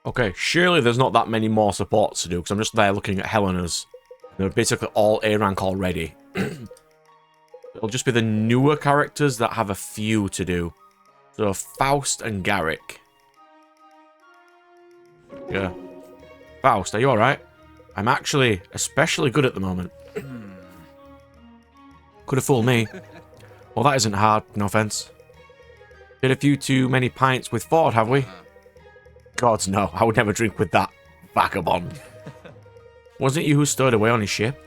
Okay, surely there's not that many more supports to do, because I'm just there looking at Helena's. They're basically all A rank already. It'll just be the newer characters that have a few to do. So Faust and Garrick. Yeah. Faust, are you alright? I'm actually especially good at the moment. Could have fooled me. Well, that isn't hard, no offense. Did a few too many pints with Ford, have we? Gods, no, I would never drink with that vagabond. Wasn't it you who stowed away on his ship?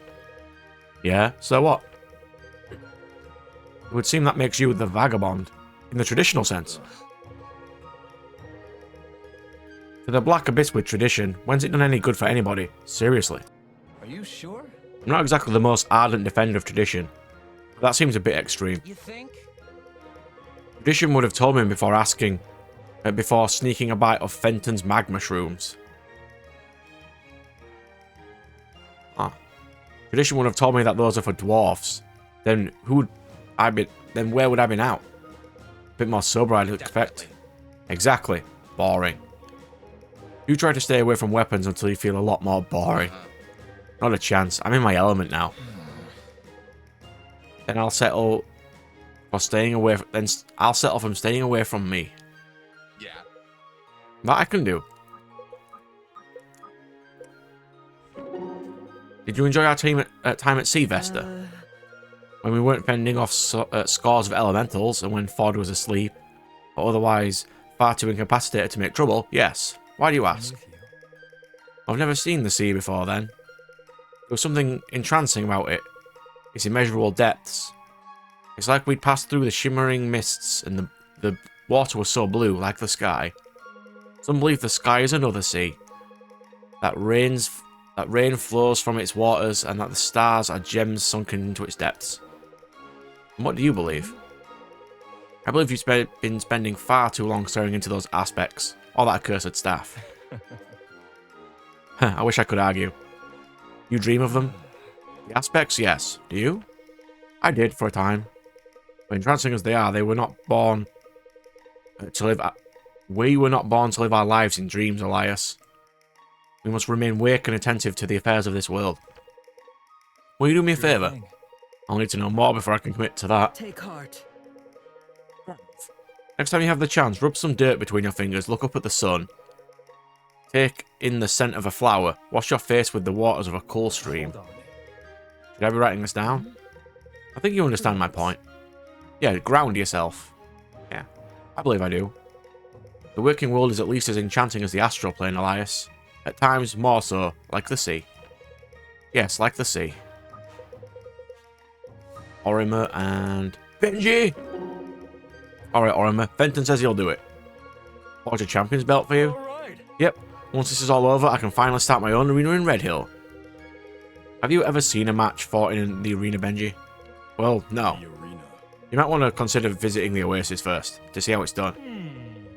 Yeah, so what? It would seem that makes you the vagabond, in the traditional sense. To the black abyss with tradition, when's it done any good for anybody? Seriously. Are you sure? I'm not exactly the most ardent defender of tradition, but that seems a bit extreme. You think? Tradition would have told me before asking, before sneaking a bite of Fenton's magma shrooms. Tradition would have told me that those are for dwarfs. Then then where would I be now? A bit more sober, I'd expect. Exactly. Boring. You try to stay away from weapons until you feel a lot more boring. Not a chance. I'm in my element now. Then I'll settle for staying away. Then I'll settle from staying away from me. Yeah. That I can do. Did you enjoy our time at sea, Vesta? When we weren't fending off scores of elementals and when Ford was asleep, but otherwise far too incapacitated to make trouble? Yes. Why do you ask? I've never seen the sea before then. There was something entrancing about it. Its immeasurable depths. It's like we'd passed through the shimmering mists and the water was so blue, like the sky. Some believe the sky is another sea. That rain flows from its waters and that the stars are gems sunken into its depths. And what do you believe? I believe you've been spending far too long staring into those aspects. All that accursed staff. I wish I could argue. You dream of them? The aspects, yes. Do you? I did for a time. But entrancing as they are, they were not born to live. We were not born to live our lives in dreams, Elias. We must remain awake and attentive to the affairs of this world. Will you do me a favour? I'll need to know more before I can commit to that. Take heart. Next time you have the chance, rub some dirt between your fingers, look up at the sun. Take in the scent of a flower. Wash your face with the waters of a cool stream. Should I be writing this down? I think you understand my point. Yeah, ground yourself. Yeah, I believe I do. The working world is at least as enchanting as the astral plane, Elias. At times, more so, like the sea. Yes, like the sea. Orimer and Benji! Alright, Orimer. Fenton says he'll do it. Forge a champion's belt for you? Alright. Yep. Once this is all over, I can finally start my own arena in Red Hill. Have you ever seen a match fought in the arena, Benji? Well, no. You might want to consider visiting the Oasis first, to see how it's done.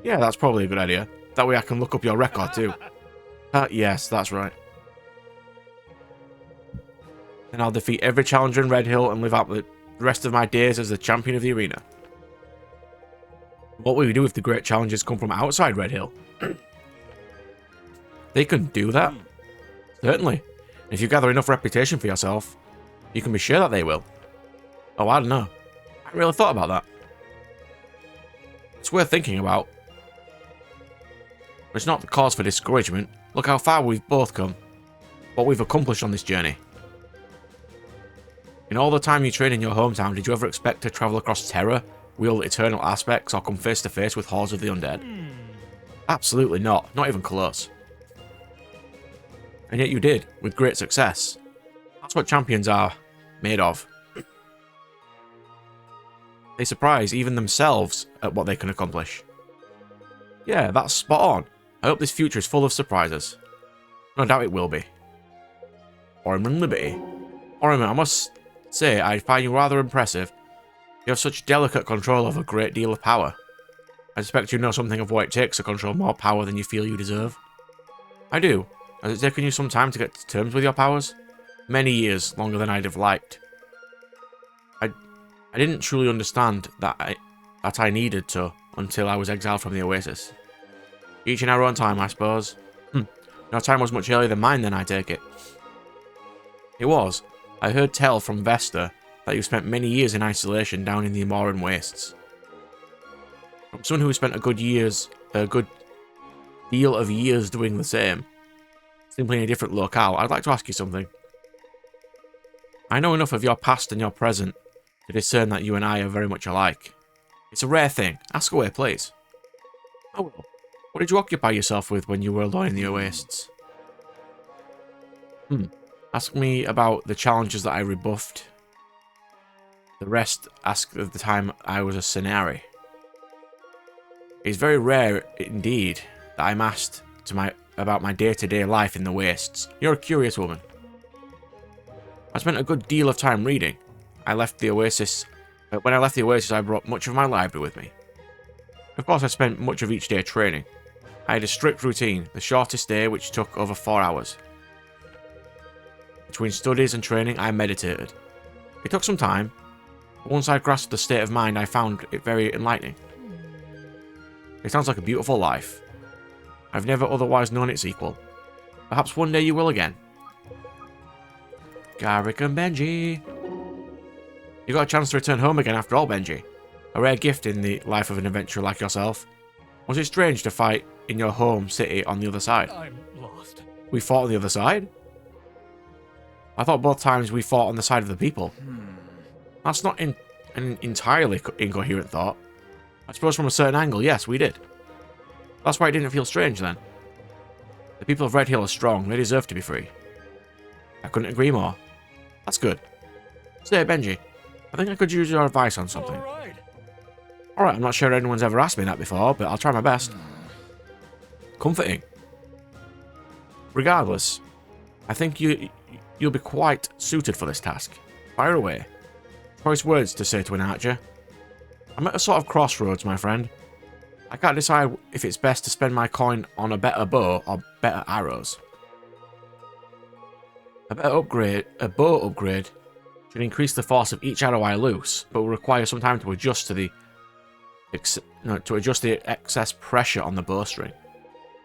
Yeah, that's probably a good idea. That way I can look up your record too. Yes, that's right. Then I'll defeat every challenger in Red Hill and live out the rest of my days as the champion of the arena. What will you do if the great challenges come from outside Red Hill? They can do that? Certainly. If you gather enough reputation for yourself, you can be sure that they will. Oh, I don't know. I haven't really thought about that. It's worth thinking about. But it's not the cause for discouragement. Look how far we've both come. What we've accomplished on this journey. In all the time you trained in your hometown, did you ever expect to travel across terror, wield eternal aspects, or come face to face with hordes of the undead? Absolutely not. Not even close. And yet you did, with great success. That's what champions are made of. They surprise even themselves at what they can accomplish. Yeah, that's spot on. I hope this future is full of surprises. No doubt it will be. Orimer and Liberty. Orimer, I must say, I find you rather impressive. You have such delicate control of a great deal of power. I suspect you know something of what it takes to control more power than you feel you deserve. I do. Has it taken you some time to get to terms with your powers? Many years, longer than I'd have liked. I didn't truly understand that I needed to until I was exiled from the Oasis. Each in our own time, I suppose. Your time was much earlier than mine then, I take it. It was. I heard tell from Vesta that you spent many years in isolation down in the Amoran wastes. From someone who spent a good deal of years doing the same, simply in a different locale, I'd like to ask you something. I know enough of your past and your present to discern that you and I are very much alike. It's a rare thing. Ask away, please. Oh well. What did you occupy yourself with when you were alone in the wastes? Ask me about the challenges that I rebuffed. The rest ask of the time I was a Cenari. It's very rare indeed that I'm asked about my day-to-day life in the wastes. You're a curious woman. I spent a good deal of time reading. When I left the Oasis, I brought much of my library with me. Of course, I spent much of each day training. I had a strict routine, the shortest day which took over 4 hours. Between studies and training, I meditated. It took some time, but once I grasped the state of mind, I found it very enlightening. It sounds like a beautiful life. I've never otherwise known its equal. Perhaps one day you will again. Garrick and Benji. You got a chance to return home again after all, Benji. A rare gift in the life of an adventurer like yourself. Was it strange to fight in your home city on the other side? I'm lost. We fought on the other side? I thought both times we fought on the side of the people. That's not an entirely incoherent thought. I suppose from a certain angle, yes, we did. That's why it didn't feel strange then. The people of Red Hill are strong. They deserve to be free. I couldn't agree more. That's good. Say, Benji, I think I could use your advice on something. Alright, I'm not sure anyone's ever asked me that before, but I'll try my best. Comforting. Regardless, I think you'll be quite suited for this task. Fire away. Choice words to say to an archer. I'm at a sort of crossroads, my friend. I can't decide if it's best to spend my coin on a better bow or better arrows. A bow upgrade should increase the force of each arrow I loose, but will require some time to adjust to the excess pressure on the bowstring.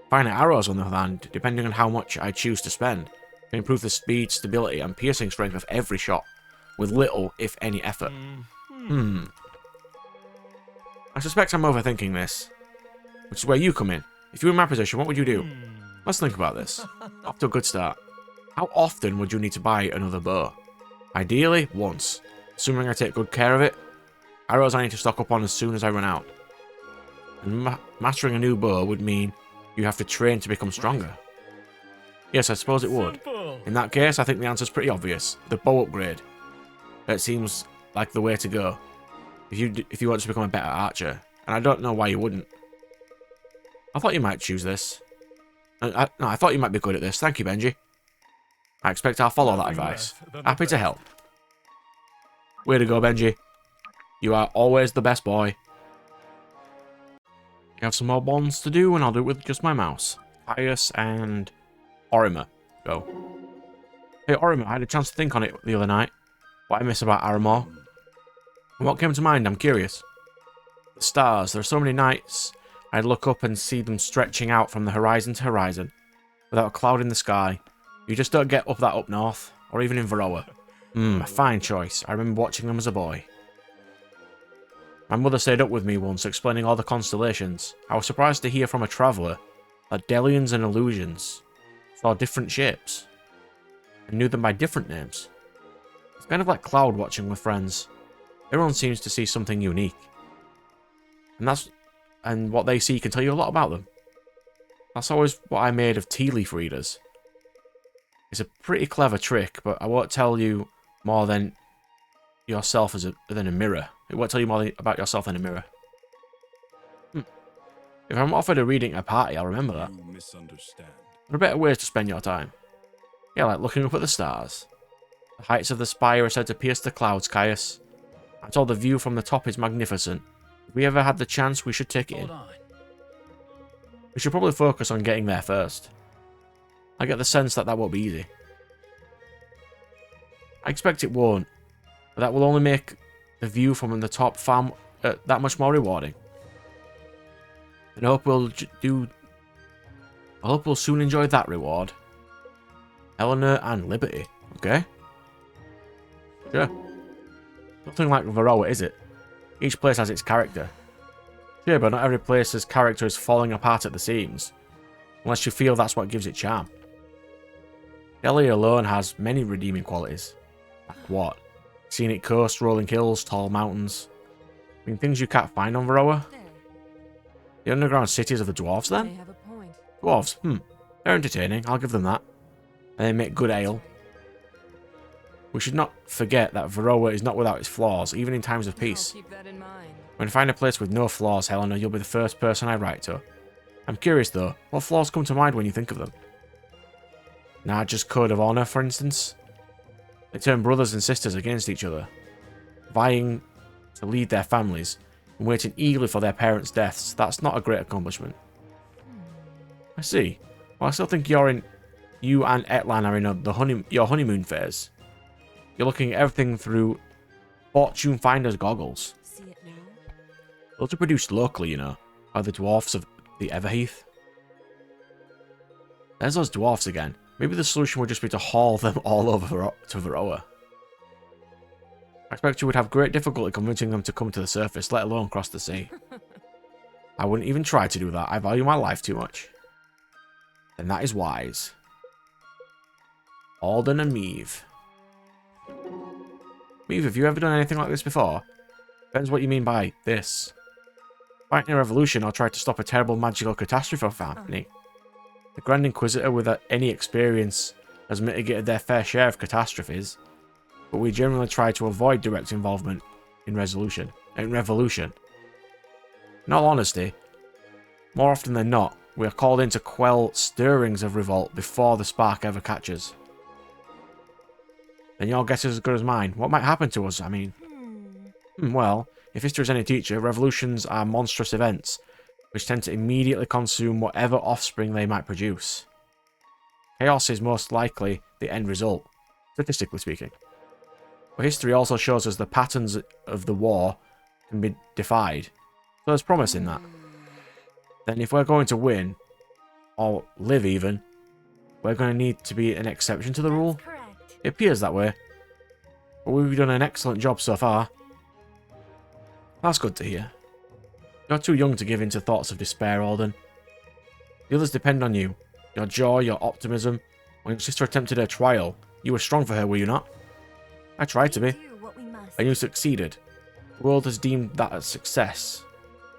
Finer arrows, on the other hand, depending on how much I choose to spend, can improve the speed, stability, and piercing strength of every shot, with little, if any, effort. I suspect I'm overthinking this, which is where you come in. If you were in my position, what would you do? Let's think about this. Off to a good start. How often would you need to buy another bow? Ideally, once. Assuming I take good care of it. Arrows I need to stock up on as soon as I run out. And mastering a new bow would mean you have to train to become stronger. Yes, I suppose it would. In that case, I think the answer's pretty obvious. The bow upgrade. It seems like the way to go. If you want to become a better archer. And I don't know why you wouldn't. I thought you might choose this. I thought you might be good at this. Thank you, Benji. I expect I'll follow that advice. Happy to help. Way to go, Benji. You are always the best boy. You have some more bonds to do, and I'll do it with just my mouse. Pius and Orimer. Go. Hey, Orimer, I had a chance to think on it the other night. What I miss about Aramor. And what came to mind, I'm curious. The stars. There are so many nights I'd look up and see them stretching out from the horizon to horizon, without a cloud in the sky. You just don't get that up north, or even in Varroa. A fine choice. I remember watching them as a boy. My mother stayed up with me once, explaining all the constellations. I was surprised to hear from a traveller that Delians and Illusions saw different shapes, and knew them by different names. It's kind of like cloud watching with friends. Everyone seems to see something unique. And what they see can tell you a lot about them. That's always what I made of tea leaf readers. It's a pretty clever trick, but I won't tell you more than yourself than a mirror. It won't tell you more about yourself than a mirror. If I'm offered a reading at a party, I'll remember that. You misunderstand. There are better ways to spend your time. Yeah, like looking up at the stars. The heights of the spire are said to pierce the clouds, Caius. I'm told the view from the top is magnificent. If we ever had the chance, we should take it in. We should probably focus on getting there first. I get the sense that won't be easy. I expect it won't, but that will only make the view from the top that much more rewarding. And I hope we'll do I hope we'll soon enjoy that reward. Eleanor and Liberty. Okay. Sure. Nothing like Varroa, is it? Each place has its character. Sure, but not every place's character is falling apart at the seams. Unless you feel that's what gives it charm. Delhi alone has many redeeming qualities. Like what? Scenic coast, rolling hills, tall mountains. I mean, things you can't find on Varroa. The underground cities of the dwarves, then? They have a point. Dwarves, they're entertaining, I'll give them that. And they make good ale. We should not forget that Varroa is not without its flaws, even in times of peace. I'll keep that in mind. When I find a place with no flaws, Helena, you'll be the first person I write to. I'm curious though, what flaws come to mind when you think of them? Nah, just code of honor, for instance. They turn brothers and sisters against each other, vying to lead their families and waiting eagerly for their parents' deaths. That's not a great accomplishment. I see. Well, I still think you and Etlan are in your honeymoon phase. You're looking at everything through fortune finder's goggles. See it now? Those are produced locally, you know, by the dwarfs of the Everheath. There's those dwarfs again. Maybe the solution would just be to haul them all over to Varroa. I expect you would have great difficulty convincing them to come to the surface, let alone cross the sea. I wouldn't even try to do that. I value my life too much. And that is wise. Alden and Meave. Meave, have you ever done anything like this before? Depends what you mean by this. Fighting a revolution or try to stop a terrible magical catastrophe from happening. The Grand Inquisitor with any experience has mitigated their fair share of catastrophes, but we generally try to avoid direct involvement in revolution. In all honesty, more often than not, we are called in to quell stirrings of revolt before the spark ever catches. Then your guess is as good as mine. What might happen to us, I mean? Well, if history is any teacher, revolutions are monstrous events, which tend to immediately consume whatever offspring they might produce. Chaos is most likely the end result, statistically speaking. But history also shows us the patterns of the war can be defied, so there's promise in that. Then if we're going to win, or live even, we're going to need to be an exception to the rule. Correct. It appears that way. But we've done an excellent job so far. That's good to hear. You're too young to give in to thoughts of despair, Alden. The others depend on you. Your joy, your optimism. When your sister attempted her trial, you were strong for her, were you not? I tried to be. Do what we must. And you succeeded. The world has deemed that a success.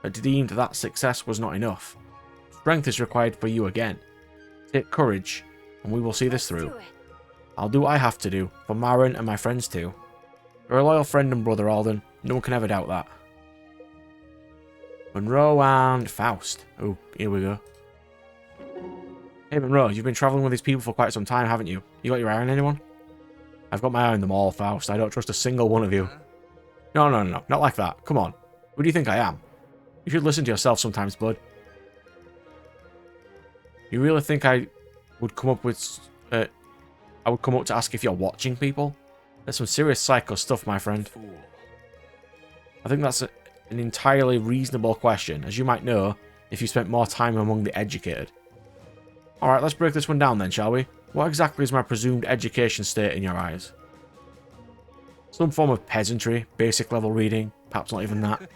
But deemed that success was not enough. Strength is required for you again. Take courage, and we will see this through. Do it. I'll do what I have to do, for Marin and my friends too. You're a loyal friend and brother, Alden. No one can ever doubt that. Monroe and Faust. Oh, here we go. Hey Monroe, you've been travelling with these people for quite some time, haven't you? You got your eye on anyone? I've got my eye on them all, Faust. I don't trust a single one of you. No, not like that. Come on. Who do you think I am? You should listen to yourself sometimes, bud. You really think I would come up with... I would come up to ask if you're watching people? That's some serious psycho stuff, my friend. I think that's an entirely reasonable question, as you might know if you spent more time among the educated. Alright, let's break this one down then, shall we? What exactly is my presumed education state in your eyes? Some form of peasantry, basic level reading, perhaps not even that.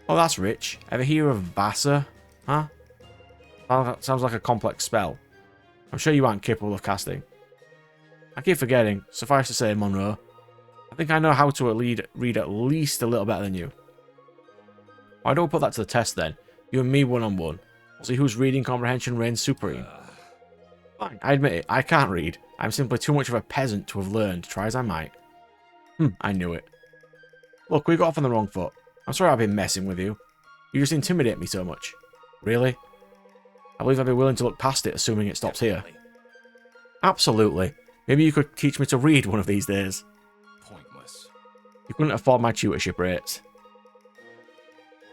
Oh, that's rich. Ever hear of Vasa? Huh? Sounds like a complex spell. I'm sure you aren't capable of casting. I keep forgetting. Suffice to say, Monroe, I think I know how to read at least a little better than you. Why don't we put that to the test then? You and me one-on-one. We'll see whose reading comprehension reigns supreme. Fine, I admit it, I can't read. I'm simply too much of a peasant to have learned, try as I might. I knew it. Look, we got off on the wrong foot. I'm sorry I've been messing with you. You just intimidate me so much. Really? I believe I'd be willing to look past it, assuming it stops here. Absolutely. Maybe you could teach me to read one of these days. Pointless. You couldn't afford my tutorship rates.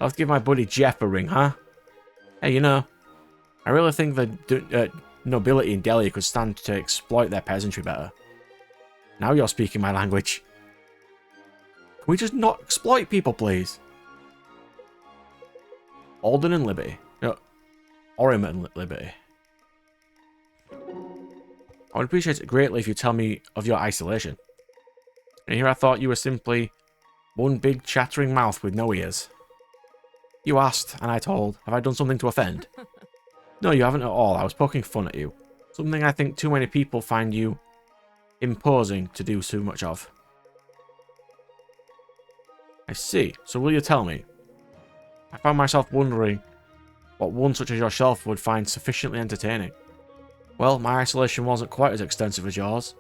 I'll have to give my buddy Jeff a ring, huh? Hey, you know, I really think the nobility in Delhi could stand to exploit their peasantry better. Now you're speaking my language. Can we just not exploit people, please? Alden and Liberty. No, Orim and Liberty. I would appreciate it greatly if you tell me of your isolation. And here I thought you were simply one big chattering mouth with no ears. You asked, and I told, have I done something to offend? No, you haven't at all. I was poking fun at you. Something I think too many people find you imposing to do too much of. I see. So will you tell me? I found myself wondering what one such as yourself would find sufficiently entertaining. Well, my isolation wasn't quite as extensive as yours.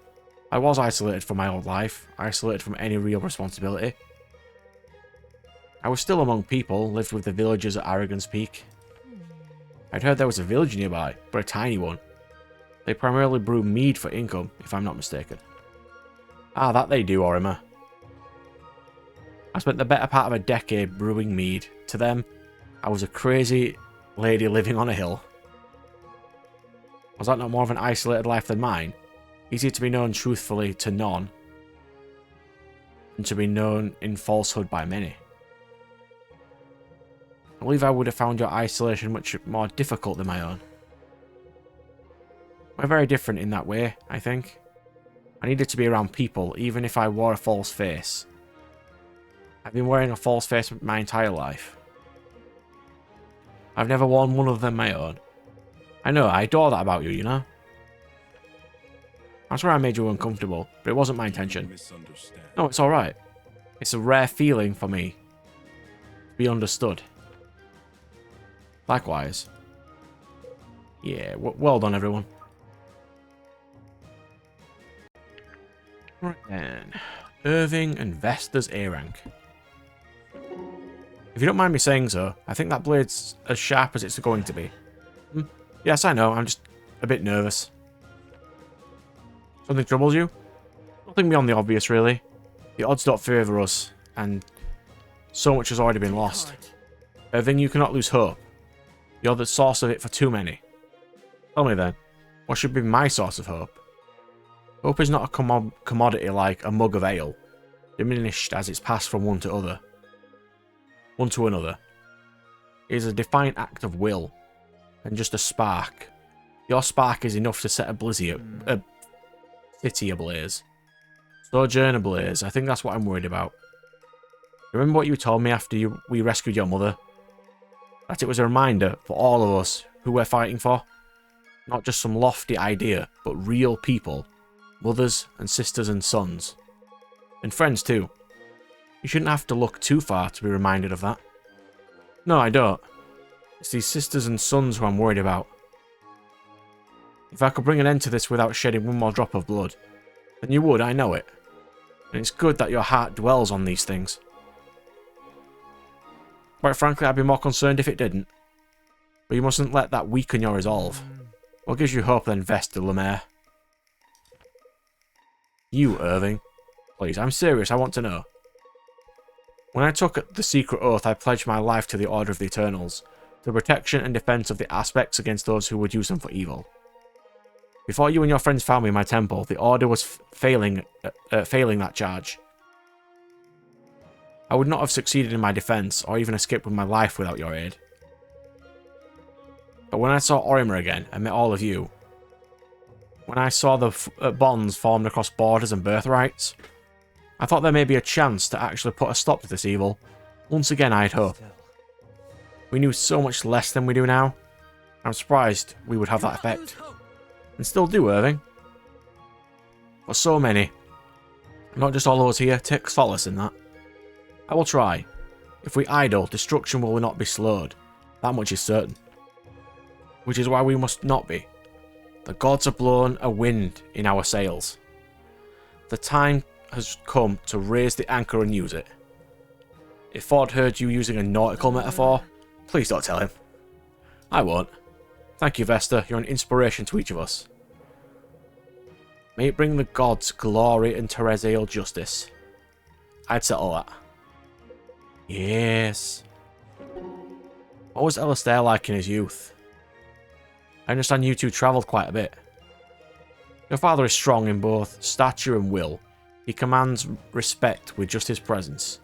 I was isolated from my old life, isolated from any real responsibility. I was still among people, lived with the villagers at Aragon's Peak. I'd heard there was a village nearby, but a tiny one. They primarily brew mead for income, if I'm not mistaken. Ah, that they do, Orimer. I spent the better part of a decade brewing mead. To them, I was a crazy lady living on a hill. Was that not more of an isolated life than mine? Easier to be known truthfully to none, than to be known in falsehood by many. I believe I would have found your isolation much more difficult than my own. We're very different in that way, I think. I needed to be around people, even if I wore a false face. I've been wearing a false face my entire life. I've never worn one other than my own. I know, I adore that about you, you know? I'm sorry I made you uncomfortable, but it wasn't my intention. No, it's alright. It's a rare feeling for me to be understood. Likewise. Yeah, well done, everyone. Right then. Irving and Vesta's A rank. If you don't mind me saying so, I think that blade's as sharp as it's going to be. Yes, I know, I'm just a bit nervous. Something troubles you? Nothing beyond the obvious, really. The odds don't favour us, and so much has already been lost. Irving, you cannot lose hope. You're the source of it for too many. Tell me then, what should be my source of hope? Hope is not a commodity like a mug of ale, diminished as it's passed from one to another. It is a defiant act of will, and just a spark. Your spark is enough to set a city ablaze. Sojourn ablaze. I think that's what I'm worried about. Remember what you told me after we rescued your mother? That it was a reminder for all of us who we're fighting for. Not just some lofty idea, but real people. Mothers and sisters and sons. And friends too. You shouldn't have to look too far to be reminded of that. No, I don't. It's these sisters and sons who I'm worried about. If I could bring an end to this without shedding one more drop of blood, then you would, I know it. And it's good that your heart dwells on these things. Quite frankly, I'd be more concerned if it didn't. But you mustn't let that weaken your resolve. What gives you hope then, Vesta Lemaire? You, Irving. Please, I'm serious, I want to know. When I took the secret oath, I pledged my life to the Order of the Eternals, to protection and defense of the aspects against those who would use them for evil. Before you and your friends found me in my temple, the Order was failing that charge. I would not have succeeded in my defense, or even escaped with my life without your aid. But when I saw Orimer again, and met all of you, when I saw the bonds formed across borders and birthrights, I thought there may be a chance to actually put a stop to this evil. Once again, I had hope. We knew so much less than we do now. I'm surprised we would have that effect. And still do, Irving. For so many. Not just all of us here, take solace in that. I will try. If we idle, destruction will not be slowed. That much is certain. Which is why we must not be. The gods have blown a wind in our sails. The time has come to raise the anchor and use it. If Ford heard you using a nautical metaphor, please don't tell him. I won't. Thank you, Vesta. You're an inspiration to each of us. May it bring the gods glory and terrestrial justice. I'd settle that. Yes. What was Alistair like in his youth? I understand you two travelled quite a bit. Your father is strong in both stature and will. He commands respect with just his presence.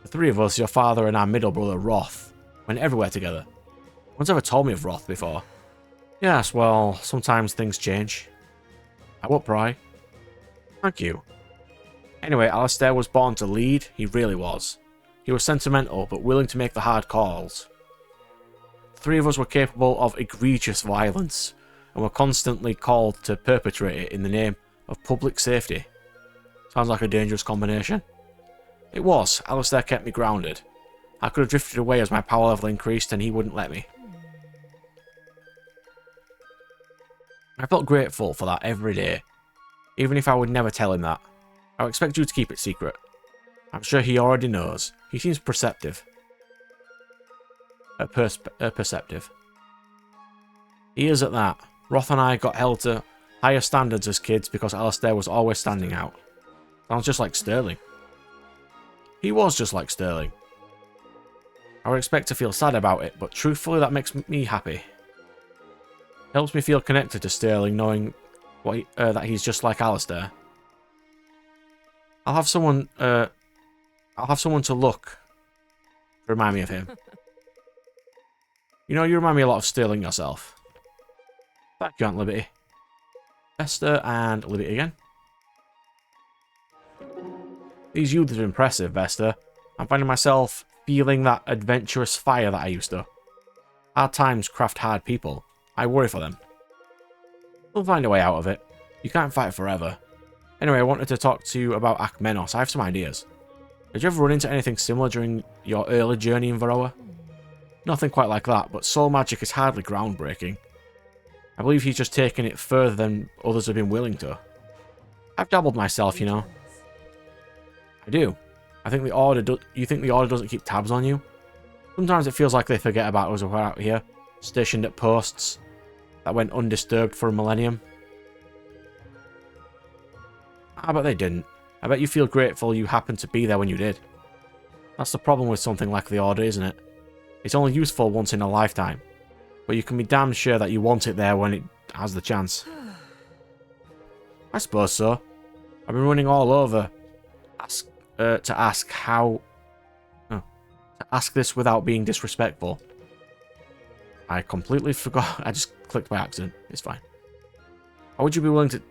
The three of us, your father and our middle brother Roth, went everywhere together. No one's ever told me of Roth before. Yes, well, sometimes things change. I won't pry. Thank you. Anyway, Alistair was born to lead, he really was. He was sentimental, but willing to make the hard calls. The three of us were capable of egregious violence, and were constantly called to perpetrate it in the name of public safety. Sounds like a dangerous combination. It was. Alistair kept me grounded. I could have drifted away as my power level increased, and he wouldn't let me. I felt grateful for that every day, even if I would never tell him that. I would expect you to keep it secret. I'm sure he already knows. He seems perceptive. Perceptive. He is at that. Roth and I got held to higher standards as kids because Alistair was always standing out. Sounds just like Sterling. He was just like Sterling. I would expect to feel sad about it, but truthfully that makes me happy. Helps me feel connected to Sterling knowing that he's just like Alistair. I'll have someone to look to remind me of him. You know, you remind me a lot of Sterling yourself. Thank you, Aunt Liberty. Vesta and Liberty again. These youths are impressive, Vesta. I'm finding myself feeling that adventurous fire that I used to. Hard times craft hard people. I worry for them. We'll find a way out of it. You can't fight forever. Anyway, I wanted to talk to you about Akmenos. I have some ideas. Did you ever run into anything similar during your early journey in Varroa? Nothing quite like that, but soul magic is hardly groundbreaking. I believe he's just taken it further than others have been willing to. I've dabbled myself, you know. I do. I think the Order you think the Order doesn't keep tabs on you? Sometimes it feels like they forget about us when we're out here, stationed at posts that went undisturbed for a millennium. I bet they didn't. I bet you feel grateful you happened to be there when you did. That's the problem with something like the Order, isn't it? It's only useful once in a lifetime, but you can be damn sure that you want it there when it has the chance. I suppose so. I've been running all over to ask this without being disrespectful. I completely forgot. I just clicked by accident. It's fine. Or would you be willing to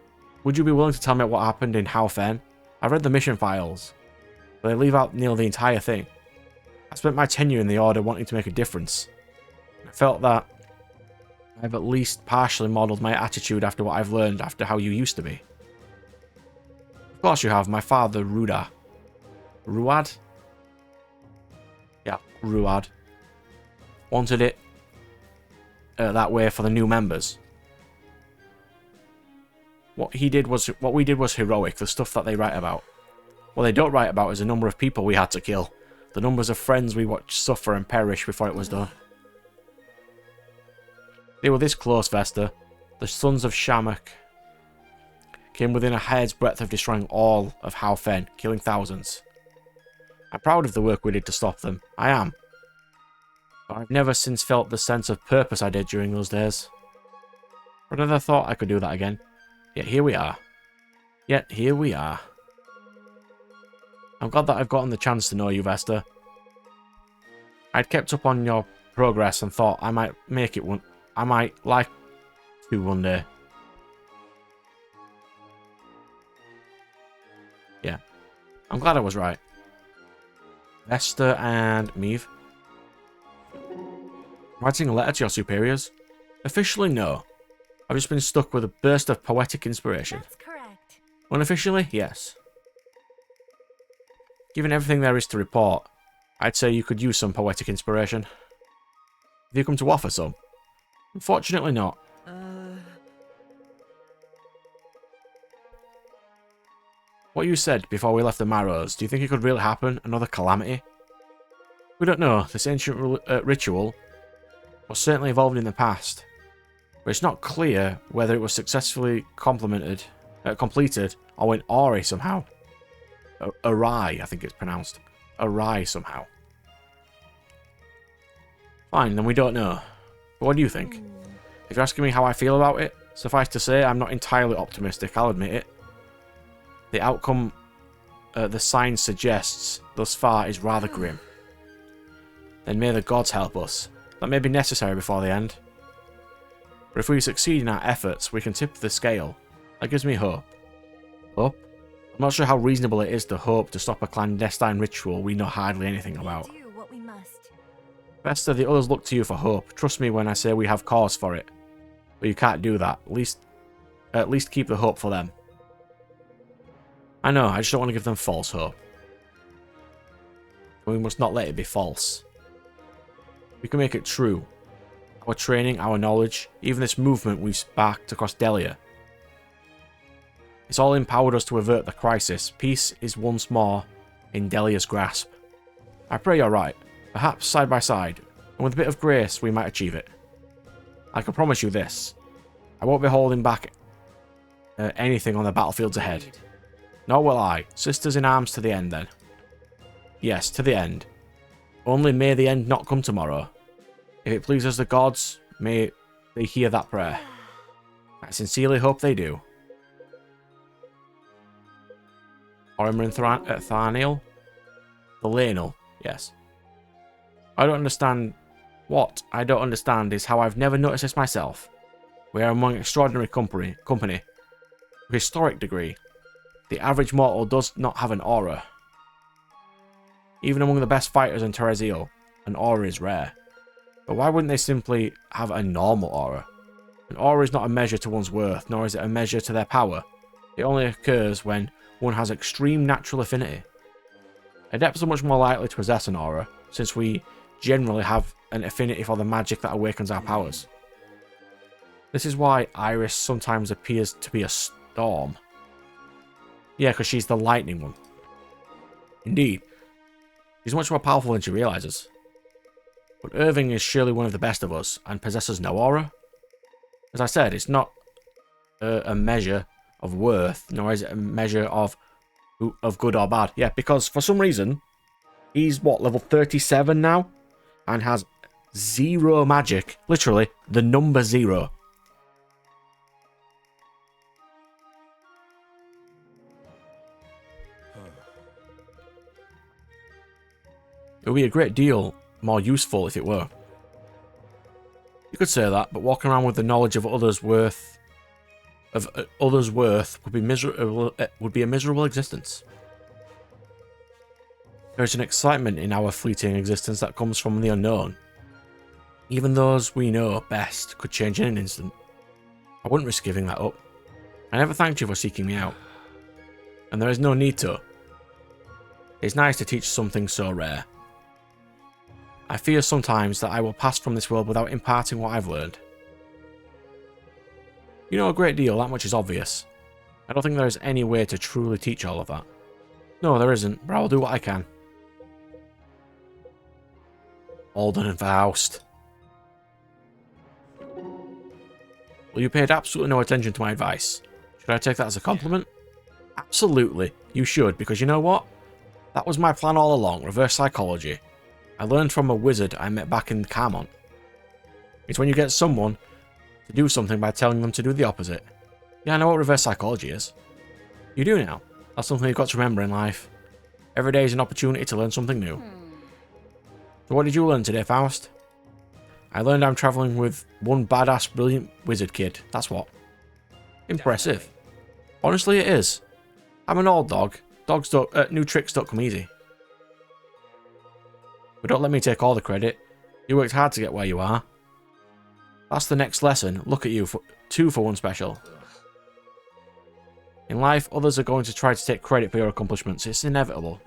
tell me what happened in How Fen? I've read the mission files, but they leave out nearly the entire thing. I spent my tenure in the Order wanting to make a difference. I felt that I've at least partially modelled my attitude after what I've learned after how you used to be. Of course you have. My father, Ruad? Yeah, Ruad. Wanted it that way for the new members. What we did was heroic, the stuff that they write about. What they don't write about is the number of people we had to kill. The numbers of friends we watched suffer and perish before it was done. They were this close, Vesta. The sons of Shamak came within a hair's breadth of destroying all of How Fen, killing thousands. I'm proud of the work we did to stop them. I am. But I've never since felt the sense of purpose I did during those days. I never thought I could do that again. Yet here we are. I'm glad that I've gotten the chance to know you, Vesta. I'd kept up on your progress and thought I might make it one. I might like to one day. Yeah. I'm glad I was right. Vesta and Meave. Writing a letter to your superiors? Officially, no. I've just been stuck with a burst of poetic inspiration. That's correct. Unofficially, yes. Given everything there is to report, I'd say you could use some poetic inspiration. Have you come to offer some? Unfortunately not. What you said before we left the Marrows, do you think it could really happen? Another calamity? We don't know. This ancient ritual was certainly evolved in the past, but it's not clear whether it was successfully completed or went awry somehow. Awry, I think it's pronounced. Awry somehow. Fine, then we don't know. But what do you think? If you're asking me how I feel about it, suffice to say I'm not entirely optimistic, I'll admit it. The outcome the sign suggests thus far is rather grim. Then may the gods help us. That may be necessary before the end. But if we succeed in our efforts, we can tip the scale. That gives me hope. Hope? I'm not sure how reasonable it is to hope to stop a clandestine ritual we know hardly anything about. Do what we must. Vesta, the others look to you for hope. Trust me when I say we have cause for it. But you can't do that. At least keep the hope for them. I know, I just don't want to give them false hope. We must not let it be false. We can make it true. Our training, our knowledge, even this movement we've sparked across Delia. It's all empowered us to avert the crisis. Peace is once more in Delia's grasp. I pray you're right. Perhaps side by side, and with a bit of grace we might achieve it. I can promise you this. I won't be holding back anything on the battlefields ahead. Nor will I. Sisters in arms to the end, then. Yes, to the end. Only may the end not come tomorrow. If it pleases the gods, may they hear that prayer. I sincerely hope they do. Orimer and Tharniel? Valenal, yes. I don't understand. What I don't understand is how I've never noticed this myself. We are among extraordinary company. To a historic degree. The average mortal does not have an aura. Even among the best fighters in Terezio, an aura is rare. But why wouldn't they simply have a normal aura? An aura is not a measure to one's worth, nor is it a measure to their power. It only occurs when one has extreme natural affinity. Adepts are much more likely to possess an aura, since we generally have an affinity for the magic that awakens our powers. This is why Iris sometimes appears to be a storm. Yeah, because she's the lightning one. Indeed. She's much more powerful than she realizes. But Irving is surely one of the best of us, and possesses no aura. As I said, it's not a measure of worth, nor is it a measure of good or bad. Yeah, because for some reason, he's what, level 37 now? And has 0 magic. Literally, the number 0. It would be a great deal more useful if it were. You could say that, but walking around with the knowledge of others' worth would be a miserable existence. There is an excitement in our fleeting existence that comes from the unknown. Even those we know best could change in an instant. I wouldn't risk giving that up. I never thanked you for seeking me out. And there is no need to. It's nice to teach something so rare. I fear sometimes that I will pass from this world without imparting what I've learned. You know a great deal, that much is obvious. I don't think there is any way to truly teach all of that. No, there isn't, but I will do what I can. Alden and Faust. Well, you paid absolutely no attention to my advice. Should I take that as a compliment? Absolutely, you should, because you know what? That was my plan all along, reverse psychology. I learned from a wizard I met back in Carmont. It's when you get someone to do something by telling them to do the opposite. Yeah, I know what reverse psychology is. You do now. That's something you've got to remember in life. Every day is an opportunity to learn something new. So what did you learn today, Faust? I learned I'm travelling with one badass brilliant wizard kid. That's what. Impressive. Honestly, it is. I'm an old dog. Dogs don't, new tricks don't come easy. But don't let me take all the credit. You worked hard to get where you are. That's the next lesson. Look at you, 2 for 1 special. In life, others are going to try to take credit for your accomplishments. It's inevitable.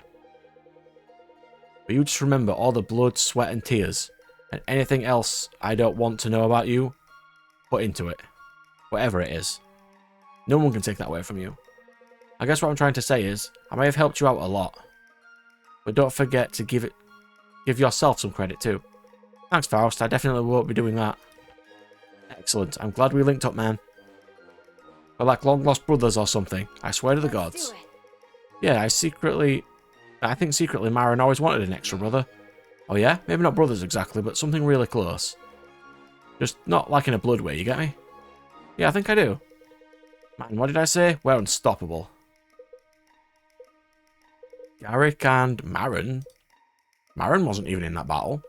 But you just remember all the blood, sweat and tears, and anything else I don't want to know about you, put into it. Whatever it is. No one can take that away from you. I guess what I'm trying to say is, I may have helped you out a lot. But don't forget to give yourself some credit too. Thanks, Faust. I definitely won't be doing that. Excellent. I'm glad we linked up, man. We're like long-lost brothers or something. I swear to the gods. Yeah, I think secretly Marin always wanted an extra brother. Oh yeah? Maybe not brothers exactly, but something really close. Just not like in a blood way, you get me? Yeah, I think I do. Man, what did I say? We're unstoppable. Garrick and Marin? Marin wasn't even in that battle.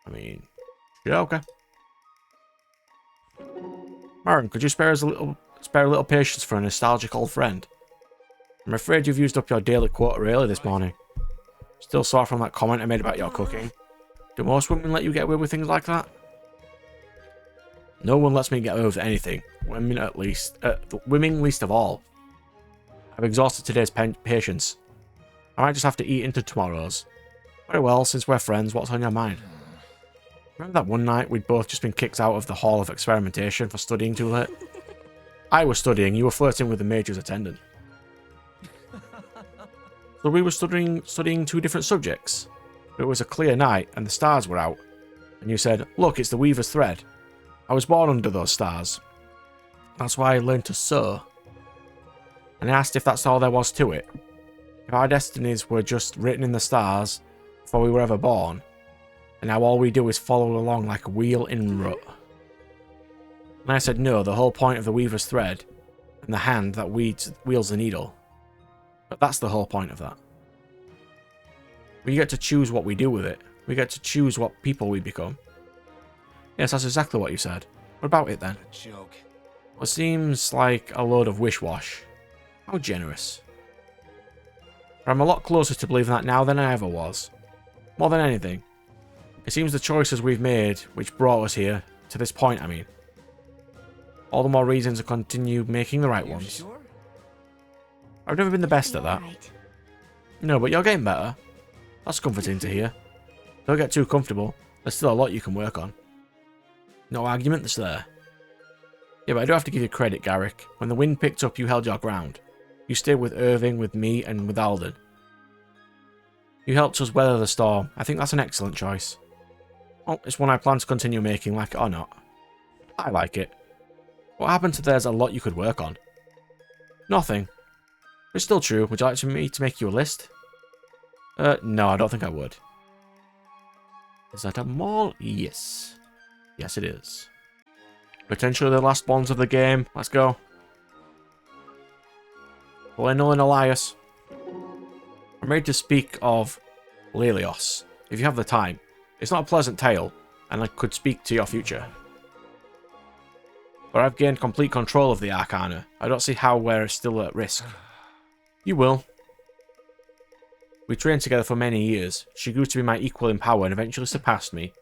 I mean, yeah, okay. Marin, could you spare a little patience for a nostalgic old friend? I'm afraid you've used up your daily quota early this morning. Still sore from that comment I made about your cooking. Do most women let you get away with things like that? No one lets me get away with anything. Women at least. Women least of all. I've exhausted today's patience. I might just have to eat into tomorrow's. Very well, since we're friends, what's on your mind? Remember that one night we'd both just been kicked out of the Hall of Experimentation for studying too late? I was studying, you were flirting with the major's attendant. So we were studying two different subjects. But it was a clear night and the stars were out. And you said, look, it's the weaver's thread. I was born under those stars. That's why I learned to sew. And I asked if that's all there was to it. If our destinies were just written in the stars before we were ever born, and now all we do is follow along like a wheel in rut. And I said no, the whole point of the weaver's thread, and the hand that wields the needle. But that's the whole point of that. We get to choose what we do with it. We get to choose what people we become. Yes, that's exactly what you said. What about it then? Joke. Well, it seems like a load of wish-wash. How generous. But I'm a lot closer to believing that now than I ever was. More than anything. It seems the choices we've made, which brought us here, to this point I mean. All the more reason to continue making the right ones. Sure? I've never been the best at that. Right. No, but you're getting better. That's comforting to hear. Don't get too comfortable. There's still a lot you can work on. No arguments there. Yeah, but I do have to give you credit, Garrick. When the wind picked up, you held your ground. You stayed with Irving, with me, and with Alden. You helped us weather the storm. I think that's an excellent choice. Well, it's one I plan to continue making, like it or not. I like it. What happened to there's a lot you could work on. Nothing. It's still true. Would you like me to make you a list? No, I don't think I would. Is that a mall? Yes. Yes, it is. Potentially the last bonds of the game. Let's go. Lionel and Elias. I'm ready to speak of Lelios, if you have the time. It's not a pleasant tale, and I could speak to your future. But I've gained complete control of the Arcana. I don't see how we're still at risk. You will. We trained together for many years. She grew to be my equal in power and eventually surpassed me.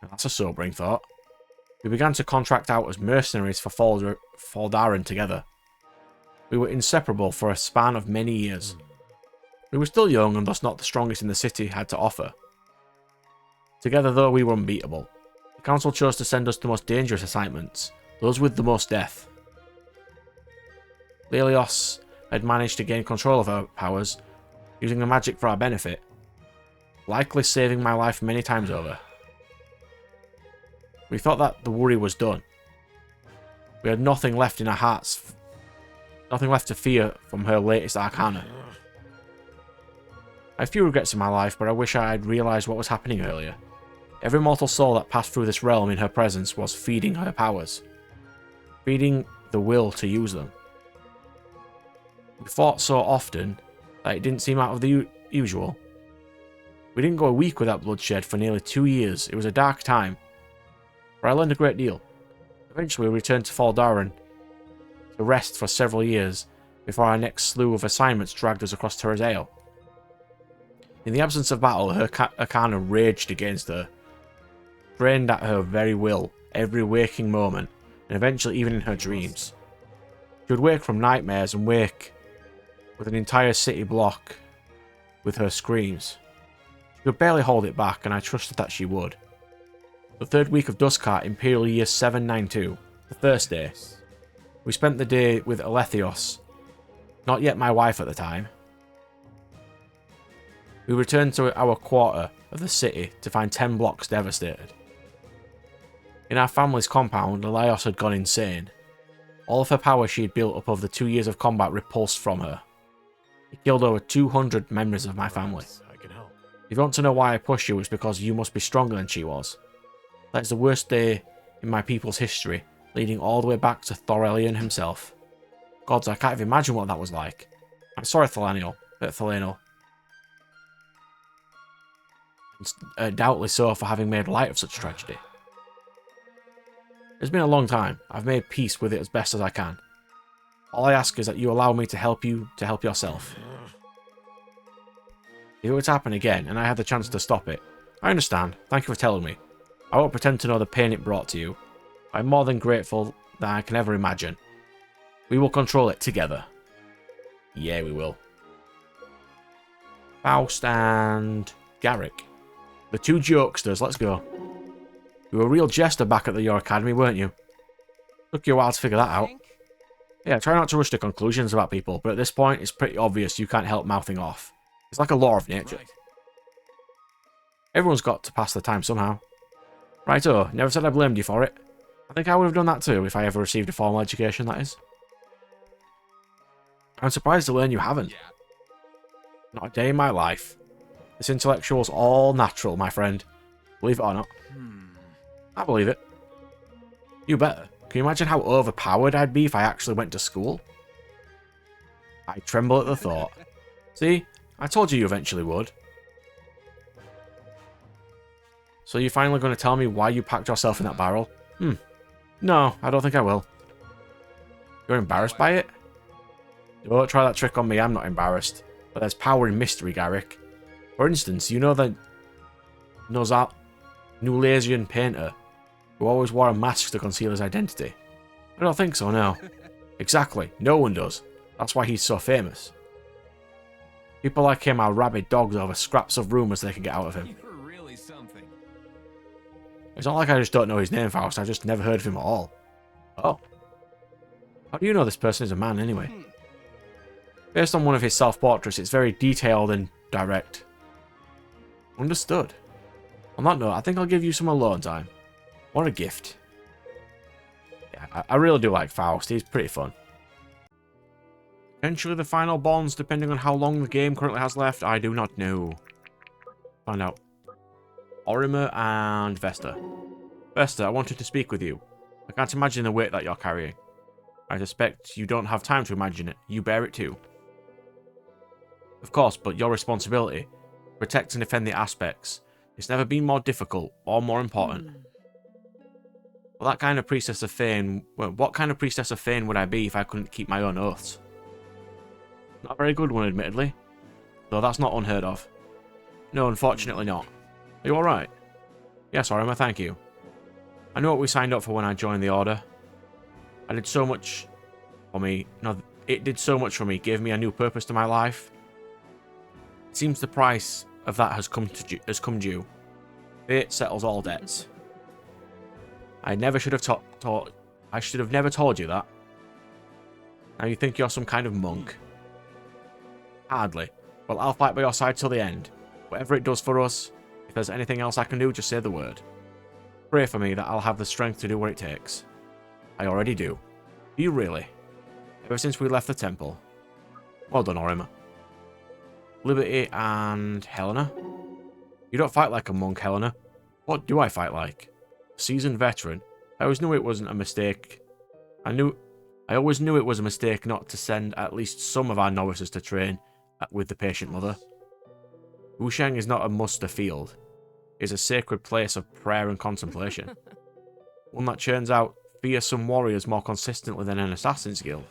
Now that's a sobering thought. We began to contract out as mercenaries for Faldaran together. We were inseparable for a span of many years. We were still young and thus not the strongest in the city had to offer. Together though, we were unbeatable. The council chose to send us the most dangerous assignments, those with the most death. Lelios had managed to gain control of her powers, using the magic for our benefit, likely saving my life many times over. We thought that the worry was done. We had nothing left in our hearts, nothing left to fear from her latest arcana. I have few regrets in my life, but I wish I had realised what was happening earlier. Every mortal soul that passed through this realm in her presence was feeding her powers, feeding the will to use them. We fought so often that it didn't seem out of the usual. We didn't go a week without bloodshed for nearly 2 years. It was a dark time, but I learned a great deal. Eventually we returned to Faldaran to rest for several years before our next slew of assignments dragged us across Terrazale. In the absence of battle, her arcana raged against her, drained at her very will, every waking moment, and eventually even in her dreams. She would wake from nightmares and wake with an entire city block with her screams. She could barely hold it back, and I trusted that she would. The third week of Duskart, Imperial Year 792, the Thursday. We spent the day with Alethios, not yet my wife at the time. We returned to our quarter of the city to find 10 blocks devastated. In our family's compound, Elios had gone insane. All of her power she had built up over the 2 years of combat repulsed from her. He killed over 200 members of my family. I can help. If you want to know why I pushed you, it's because you must be stronger than she was. That's the worst day in my people's history, leading all the way back to Thorelion himself. Gods, I can't even imagine what that was like. I'm sorry, Thelano. Doubtless so for having made light of such tragedy. It's been a long time. I've made peace with it as best as I can. All I ask is that you allow me to help you to help yourself. If it were to happen again, and I had the chance to stop it, I understand. Thank you for telling me. I won't pretend to know the pain it brought to you. I'm more than grateful than I can ever imagine. We will control it together. Yeah, we will. Faust and Garrick. The two jokesters, let's go. You were a real jester back at your academy, weren't you? Took you a while to figure that out. Yeah, try not to rush to conclusions about people, but at this point, it's pretty obvious you can't help mouthing off. It's like a law of nature. Right. Everyone's got to pass the time somehow. Righto, never said I blamed you for it. I think I would have done that too if I ever received a formal education, that is. I'm surprised to learn you haven't. Yeah. Not a day in my life. This intellectual's all natural, my friend. Believe it or not. I believe it. You better. Can you imagine how overpowered I'd be if I actually went to school? I tremble at the thought. See? I told you eventually would. So you're finally going to tell me why you packed yourself in that barrel? No, I don't think I will. You're embarrassed by it? Don't try that trick on me, I'm not embarrassed. But there's power in mystery, Garrick. For instance, you know the Nulasian painter who always wore a mask to conceal his identity? I don't think so, no. Exactly, no one does. That's why he's so famous. People like him are rabid dogs over scraps of rumours they can get out of him. You're really something. It's not like I just don't know his name, Faust. I've just never heard of him at all. Oh. How do you know this person is a man, anyway? Based on one of his self-portraits, it's very detailed and direct. Understood. On that note, I think I'll give you some alone time. What a gift. Yeah, I really do like Faust. He's pretty fun. Potentially the final bonds, depending on how long the game currently has left, I do not know. Find out. Orimer and Vesta. Vesta, I wanted to speak with you. I can't imagine the weight that you're carrying. I suspect you don't have time to imagine it. You bear it too. Of course, but your responsibility, protect and defend the aspects, it's never been more difficult or more important. Well, that kind of priestess of Fane, well, what kind of priestess of Fane would I be if I couldn't keep my own oaths? Not a very good one, admittedly. Though that's not unheard of. No, unfortunately not. Are you alright? Yes, Orimer, thank you. I know what we signed up for when I joined the Order. I did so much for me. No, it did so much for me, gave me a new purpose to my life. It seems the price of that has come due. Fate settles all debts. I never should have I should have never told you that. Now you think you're some kind of monk. Hardly. Well, I'll fight by your side till the end. Whatever it does for us, if there's anything else I can do, just say the word. Pray for me that I'll have the strength to do what it takes. I already do. Do you really? Ever since we left the temple. Well done, Orimer. Liberty and Helena? You don't fight like a monk, Helena. What do I fight like? A seasoned veteran. I always knew it wasn't a mistake. I always knew it was a mistake not to send at least some of our novices to train with the patient mother. Wusheng is not a muster field. It is a sacred place of prayer and contemplation. One that churns out fearsome warriors more consistently than an assassin's guild.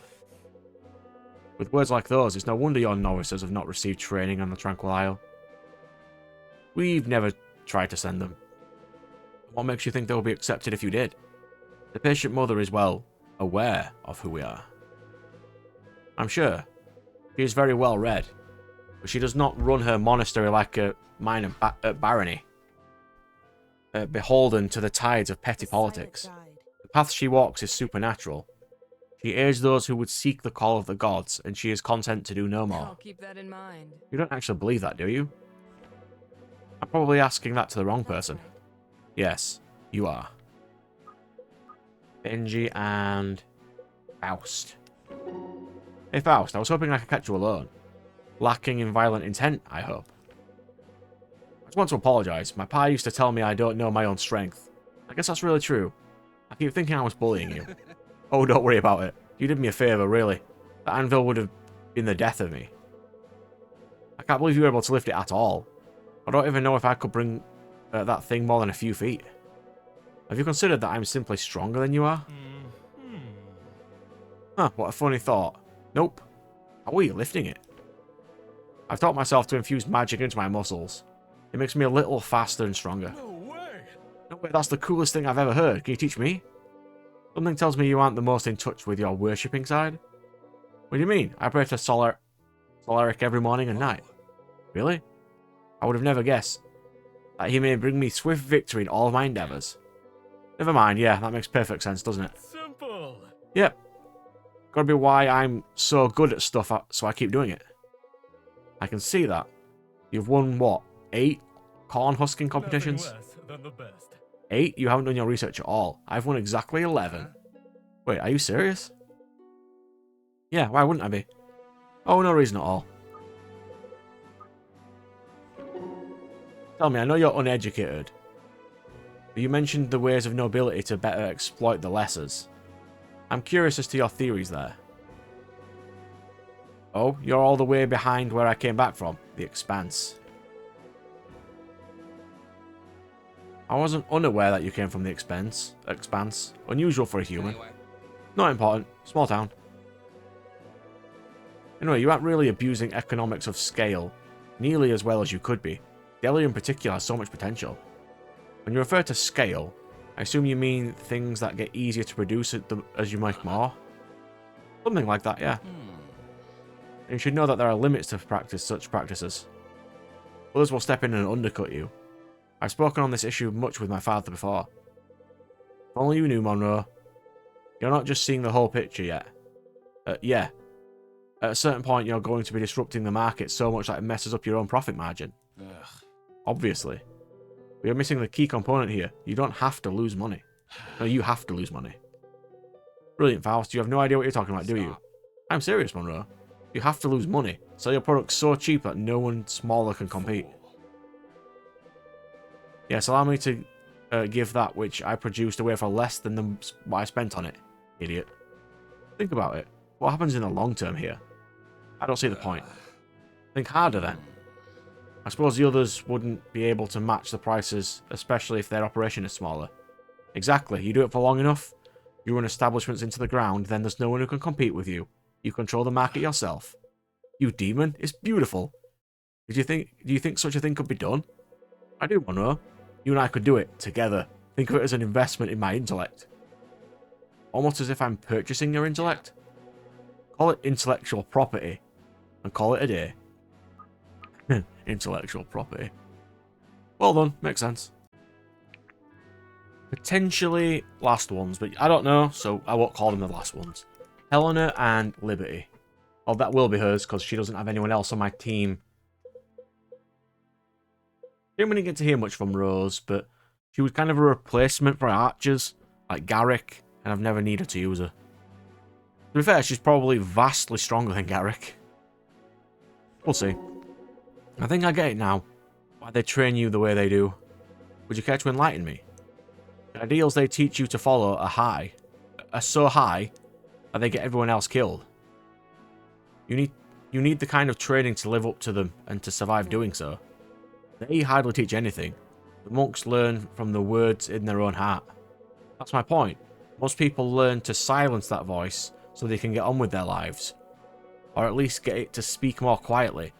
With words like those, it's no wonder your novices have not received training on the Tranquil Isle. We've never tried to send them. What makes you think they will be accepted if you did? The patient mother is, well, aware of who we are. I'm sure. She is very well read, but she does not run her monastery like a minor barony, beholden to the tides of petty politics. The path she walks is supernatural. She aids those who would seek the call of the gods, and she is content to do no more. I'll keep that in mind. You don't actually believe that, do you? I'm probably asking that to the wrong person. Yes, you are. Benji and Faust. Hey Faust, I was hoping I could catch you alone. Lacking in violent intent, I hope. I just want to apologise. My pa used to tell me I don't know my own strength. I guess that's really true. I keep thinking I was bullying you. Oh, don't worry about it. You did me a favour, really. That anvil would have been the death of me. I can't believe you were able to lift it at all. I don't even know if I could bring that thing more than a few feet. Have you considered that I'm simply stronger than you are? Huh, what a funny thought. Nope. How are you lifting it? I've taught myself to infuse magic into my muscles. It makes me a little faster and stronger. No way. No way, that's the coolest thing I've ever heard. Can you teach me? Something tells me you aren't the most in touch with your worshipping side. What do you mean? I pray to Solaric every morning and night. Really? I would have never guessed that he may bring me swift victory in all of my endeavours. Never mind, yeah, that makes perfect sense, doesn't it? Simple. Yep. Gotta be why I'm so good at stuff, so I keep doing it. I can see that. You've won, what, 8 corn husking competitions? Nothing less than the best. 8? You haven't done your research at all. I've won exactly 11. Wait, are you serious? Yeah, why wouldn't I be? Oh, no reason at all. Tell me, I know you're uneducated, but you mentioned the ways of nobility to better exploit the lessers. I'm curious as to your theories there. Oh, you're all the way behind where I came back from, the Expanse. I wasn't unaware that you came from the Expanse. Unusual for a human. Anyway. Not important. Small town. Anyway, you aren't really abusing economics of scale nearly as well as you could be. Delhi in particular has so much potential. When you refer to scale, I assume you mean things that get easier to produce as you make more? Something like that, yeah. And you should know that there are limits to such practices. Others will step in and undercut you. I've spoken on this issue much with my father before. If only you knew, Monroe. You're not just seeing the whole picture yet. Yeah. At a certain point, you're going to be disrupting the market so much that it messes up your own profit margin. Ugh. Obviously. We are missing the key component here. You don't have to lose money. No, you have to lose money. Brilliant, Faust. You have no idea what you're talking about, do you? I'm serious, Monroe. You have to lose money. Sell your products so cheap that no one smaller can compete. Yes, allow me to give that which I produced away for less than what I spent on it, idiot. Think about it. What happens in the long term here? I don't see the point. Think harder then. I suppose the others wouldn't be able to match the prices, especially if their operation is smaller. Exactly. You do it for long enough, you run establishments into the ground, then there's no one who can compete with you. You control the market yourself. You demon, it's beautiful. Do you think such a thing could be done? I do, Monroe. You and I could do it, together. Think of it as an investment in my intellect. Almost as if I'm purchasing your intellect. Call it intellectual property, and call it a day. Intellectual property. Well done, makes sense. Potentially last ones, but I don't know, so I won't call them the last ones. Helena and Liberty. Well, that will be hers, because she doesn't have anyone else on my team. Didn't really get to hear much from Rose, but she was kind of a replacement for archers, like Garrick, and I've never needed to use her. To be fair, she's probably vastly stronger than Garrick. We'll see. I think I get it now, why they train you the way they do. Would you care to enlighten me? The ideals they teach you to follow are so high that they get everyone else killed. You need the kind of training to live up to them and to survive doing so. They hardly teach anything. The monks learn from the words in their own heart. That's my point. Most people learn to silence that voice so they can get on with their lives. Or at least get it to speak more quietly.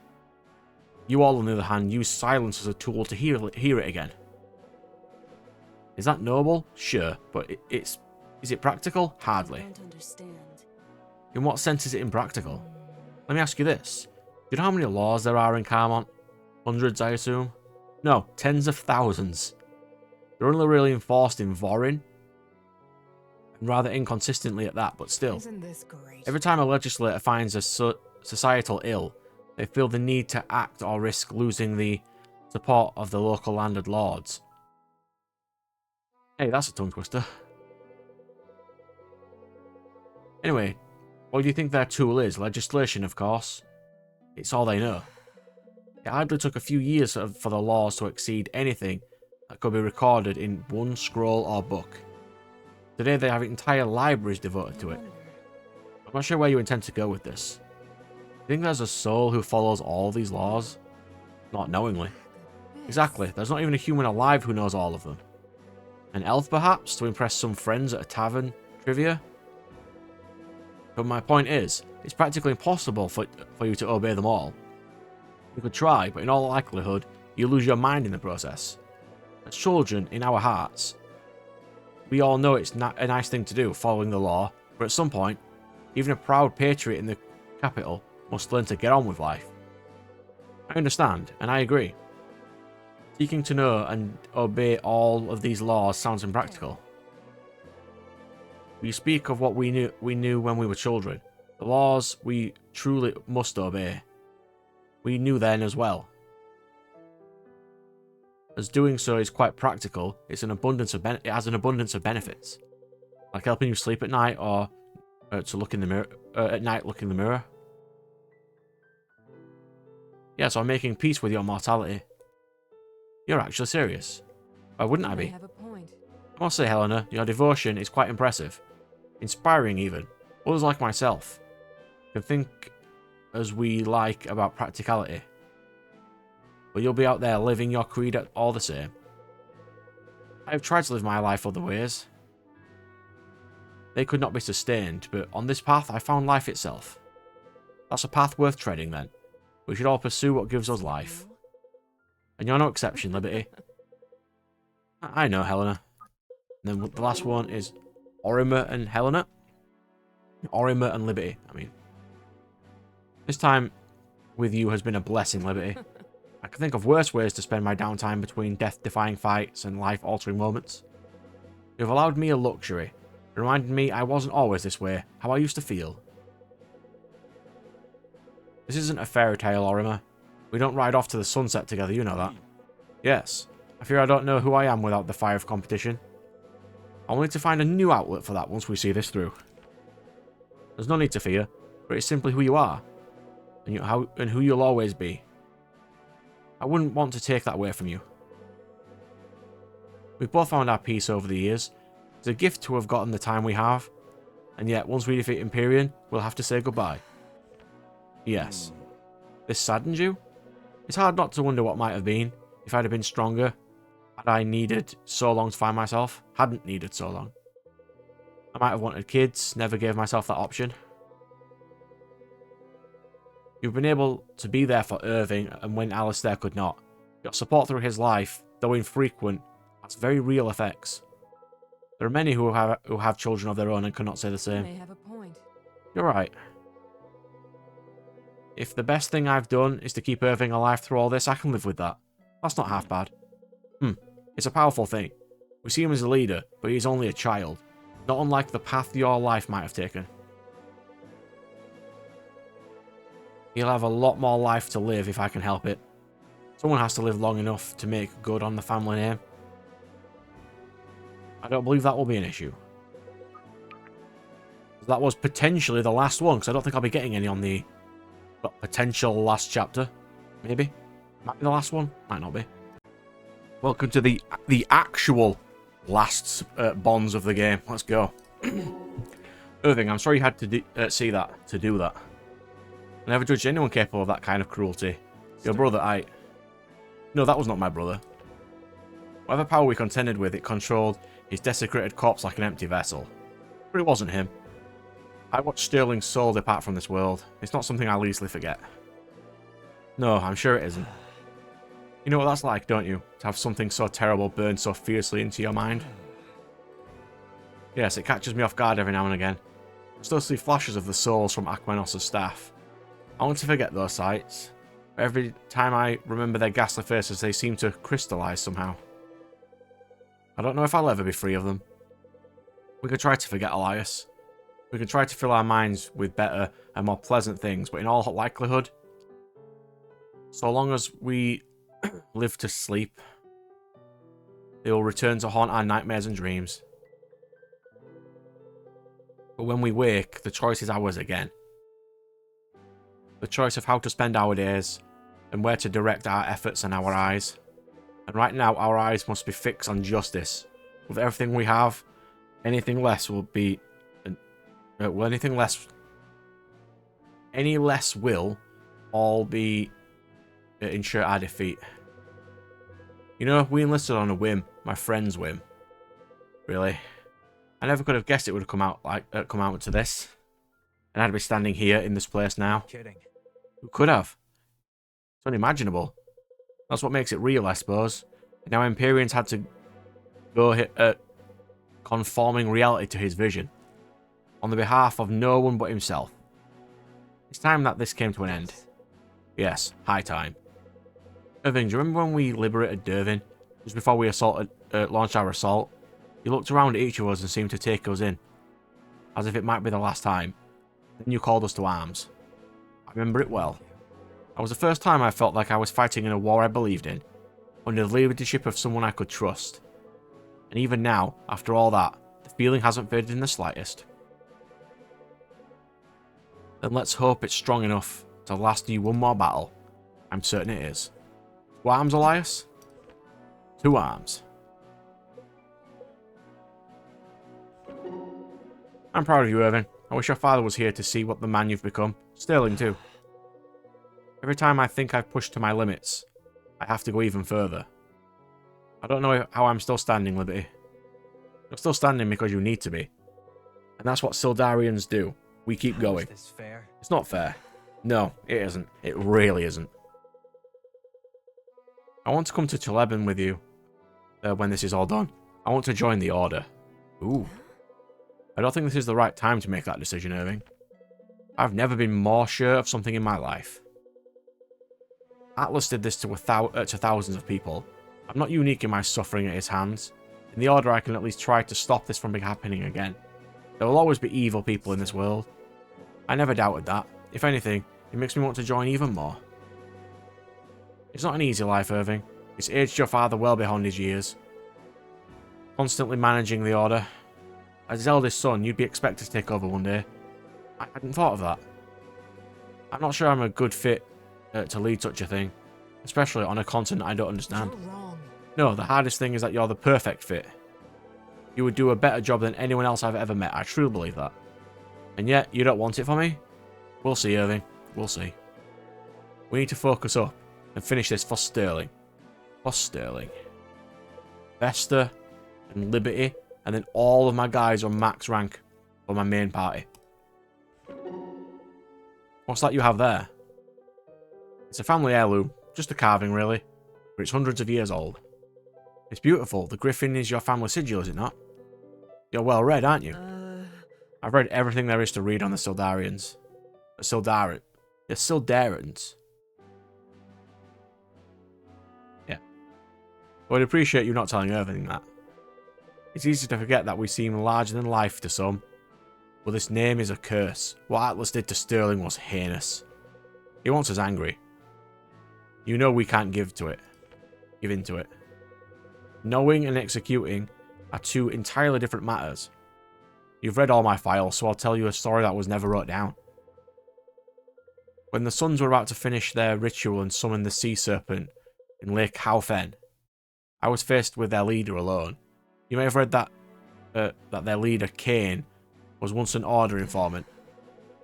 You all, on the other hand, use silence as a tool to hear it again. Is that noble? Sure, but is it practical? Hardly. I don't understand. In what sense is it impractical? Let me ask you this. Do you know how many laws there are in Carmont? Hundreds, I assume? No, tens of thousands. They're only really enforced in Vorin. And rather inconsistently at that, but still. Isn't this great? Every time a legislator finds a societal ill, they feel the need to act or risk losing the support of the local landed lords. Hey, that's a tongue twister. Anyway, what do you think their tool is? Legislation, of course. It's all they know. It hardly took a few years for the laws to exceed anything that could be recorded in one scroll or book. Today they have entire libraries devoted to it. I'm not sure where you intend to go with this. You think there's a soul who follows all these laws? Not knowingly. Exactly, there's not even a human alive who knows all of them. An elf, perhaps, to impress some friends at a tavern trivia? But my point is, it's practically impossible for you to obey them all. You could try, but in all likelihood, you'll lose your mind in the process. As children, in our hearts, we all know it's not a nice thing to do, following the law, but at some point, even a proud patriot in the capital must learn to get on with life. I understand, and I agree. Seeking to know and obey all of these laws sounds impractical. We speak of what we knew when we were children. The laws we truly must obey. We knew then as well. As doing so is quite practical, it has an abundance of benefits, like helping you sleep at night or to look in the mirror at night. Look in the mirror. Yeah, so I'm making peace with your mortality. You're actually serious. Why wouldn't I be? I must say, Helena, your devotion is quite impressive. Inspiring even. Others like myself can think as we like about practicality. But you'll be out there living your creed all the same. I have tried to live my life other ways. They could not be sustained, but on this path I found life itself. That's a path worth treading then. We should all pursue what gives us life. And you're no exception, Liberty. I know, Helena. And then the last one is Orima and Helena. Orima and Liberty, I mean. This time with you has been a blessing, Liberty. I can think of worse ways to spend my downtime between death-defying fights and life-altering moments. You have allowed me a luxury. It reminded me I wasn't always this way, how I used to feel. This isn't a fairy tale, Orima. We don't ride off to the sunset together, you know that. Yes, I fear I don't know who I am without the fire of competition. I'll need to find a new outlet for that once we see this through. There's no need to fear, but it's simply who you are, and who you'll always be. I wouldn't want to take that away from you. We've both found our peace over the years. It's a gift to have gotten the time we have, and yet once we defeat Empyrean, we'll have to say goodbye. Yes. This saddens you? It's hard not to wonder what might have been, if I'd have been stronger, had I needed so long to find myself, hadn't needed so long. I might have wanted kids, never gave myself that option. You've been able to be there for Irving and when Alistair could not. Your support through his life, though infrequent, has very real effects. There are many who have children of their own and cannot say the same. You may have a point. You're right. If the best thing I've done is to keep Irving alive through all this, I can live with that. That's not half bad. It's a powerful thing. We see him as a leader, but he's only a child. Not unlike the path your life might have taken. He'll have a lot more life to live if I can help it. Someone has to live long enough to make good on the family name. I don't believe that will be an issue. That was potentially the last one, because I don't think I'll be getting any on the potential last chapter. Maybe. Might be the last one. Might not be. Welcome to the actual last bonds of the game. Let's go. Irving, I'm sorry you had to do that. I never judged anyone capable of that kind of cruelty. Your brother, No, that was not my brother. Whatever power we contended with, it controlled his desecrated corpse like an empty vessel. But it wasn't him. I watched Sterling's soul depart from this world. It's not something I'll easily forget. No, I'm sure it isn't. You know what that's like, don't you? To have something so terrible burn so fiercely into your mind? Yes, it catches me off guard every now and again. I still see flashes of the souls from Akmenos' staff. I want to forget those sights, but every time I remember their ghastly faces, they seem to crystallize somehow. I don't know if I'll ever be free of them. We could try to forget Elias. We could try to fill our minds with better and more pleasant things, but in all likelihood, so long as we live to sleep, they will return to haunt our nightmares and dreams. But when we wake, the choice is ours again. The choice of how to spend our days, and where to direct our efforts and our eyes. And right now, our eyes must be fixed on justice. With everything we have, anything less will be... Any less will all be... ensure our defeat. You know, we enlisted on a whim, my friend's whim. Really. I never could have guessed it would have come out to this. And I'd be standing here in this place now. Kidding. Who could have? It's unimaginable. That's what makes it real, I suppose. Now Empyreans had to go conforming reality to his vision. On the behalf of no one but himself. It's time that this came to an end. Yes, high time. Irving, do you remember when we liberated Dervin? Just before we launched our assault? You looked around at each of us and seemed to take us in. As if it might be the last time. Then you called us to arms. I remember it well. That was the first time I felt like I was fighting in a war I believed in. Under the leadership of someone I could trust. And even now, after all that, the feeling hasn't faded in the slightest. Then let's hope it's strong enough to last you one more battle. I'm certain it is. 2 arms, Elias? 2 arms. I'm proud of you, Irving. I wish your father was here to see what the man you've become. Sterling, too. Every time I think I've pushed to my limits, I have to go even further. I don't know how I'm still standing, Liberty. You're still standing because you need to be. And that's what Sildarians do. We keep going. Is this fair? It's not fair. No, it isn't. It really isn't. I want to come to Cheleben with you when this is all done. I want to join the Order. Ooh. I don't think this is the right time to make that decision, Irving. I've never been more sure of something in my life. Atlas did this to thousands of people. I'm not unique in my suffering at his hands. In the Order, I can at least try to stop this from happening again. There will always be evil people in this world. I never doubted that. If anything, it makes me want to join even more. It's not an easy life, Irving. It's aged your father well beyond his years. Constantly managing the Order. As his eldest son, you'd be expected to take over one day. I hadn't thought of that. I'm not sure I'm a good fit to lead such a thing. Especially on a continent I don't understand. You're wrong. No, the hardest thing is that you're the perfect fit. You would do a better job than anyone else I've ever met. I truly believe that. And yet, you don't want it for me? We'll see, Irving. We'll see. We need to focus up and finish this for Sterling. For Sterling. Vesta and Liberty, and then all of my guys on max rank for my main party. What's that you have there? It's a family heirloom. Just a carving, really. But it's hundreds of years old. It's beautiful. The griffin is your family sigil, is it not? You're well read, aren't you? I've read everything there is to read on the Sildarians. The Sildarans. Yeah. I would appreciate you not telling Irving that. It's easy to forget that we seem larger than life to some. But this name is a curse. What Atlas did to Sterling was heinous. He wants us angry. You know we can't give into it. Knowing and executing are 2 entirely different matters. You've read all my files, so I'll tell you a story that was never wrote down. When the Sons were about to finish their ritual and summon the sea serpent in Lake Howfen, I was faced with their leader alone. You may have read that their leader, Cain, was once an Order informant.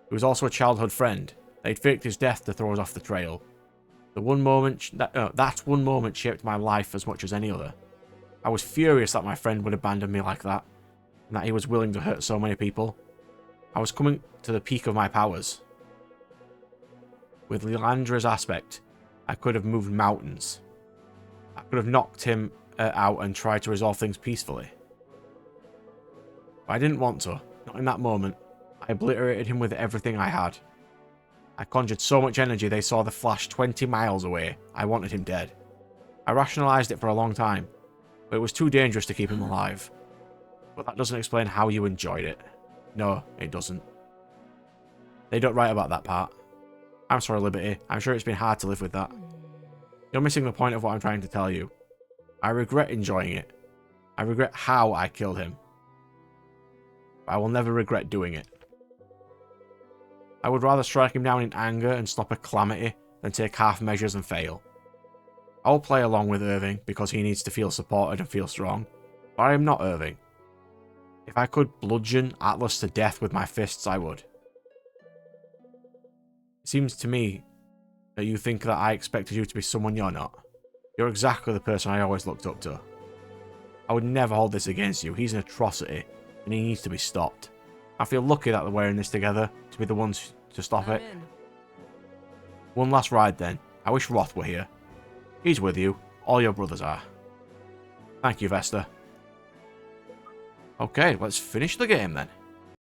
He was also a childhood friend. They'd faked his death to throw us off the trail. That one moment shaped my life as much as any other. I was furious that my friend would abandon me like that, and that he was willing to hurt so many people. I was coming to the peak of my powers. With Lilandra's aspect, I could have moved mountains. I could have knocked him out and tried to resolve things peacefully. But I didn't want to. Not in that moment. I obliterated him with everything I had. I conjured so much energy they saw the flash 20 miles away. I wanted him dead. I rationalized it for a long time, but it was too dangerous to keep him alive. But that doesn't explain how you enjoyed it. No, it doesn't. They don't write about that part. I'm sorry, Liberty. I'm sure it's been hard to live with that. You're missing the point of what I'm trying to tell you. I regret enjoying it. I regret how I killed him. But I will never regret doing it. I would rather strike him down in anger and stop a calamity than take half measures and fail. I will play along with Irving because he needs to feel supported and feel strong, but I am not Irving. If I could bludgeon Atlas to death with my fists, I would. It seems to me that you think that I expected you to be someone you're not. You're exactly the person I always looked up to. I would never hold this against you. He's an atrocity, and he needs to be stopped. I feel lucky that we're wearing this together to be the ones to stop it. One last ride then. I wish Roth were here. He's with you. All your brothers are. Thank you, Vesta. Okay, let's finish the game then.